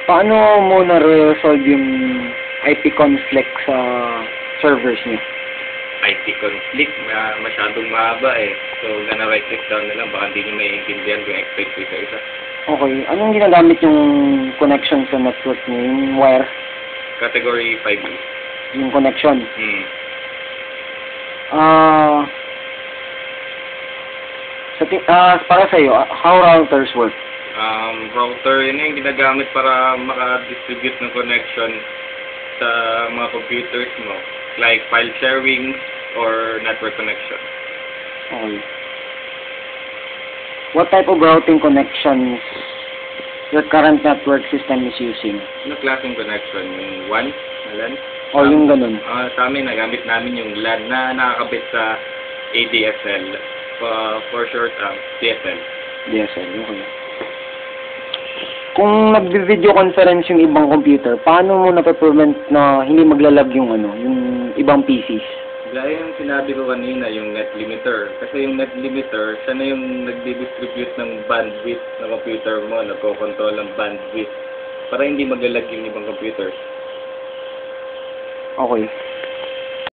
Paano mo na-resolve yung IP conflict sa servers niyo? IT conflict, masyadong mahaba eh. So, gonna write it down na lang, baka hindi nyo maiintindihan kung expect ko isa-isa. Okay. Anong ginagamit yung connection sa network niyo? Yung wire? Category 5E. Yung connection? Para sa iyo, how routers work? Router, yun yung ginagamit para maka-distribute ng connection sa mga computers mo. Like file sharing or network connection. Okay. What type of routing connections your current network system is using? Ano klaseng connection? Yung WAN? LAN? O yung ganun? Sa amin, nagamit namin yung LAN na nakakabit sa ADSL. For short, DSL. DSL, okay. Kung nag-video conference yung ibang computer, paano mo na-prevent na hindi maglalag yung yung ibang PCs? Gaya yung sinabi ko kanina, yung net limiter. Kasi yung net limiter, siya na yung nagdi-distribute ng bandwidth ng computer mo, nagko-control ng bandwidth para hindi maglalag yung ibang computers. Okay.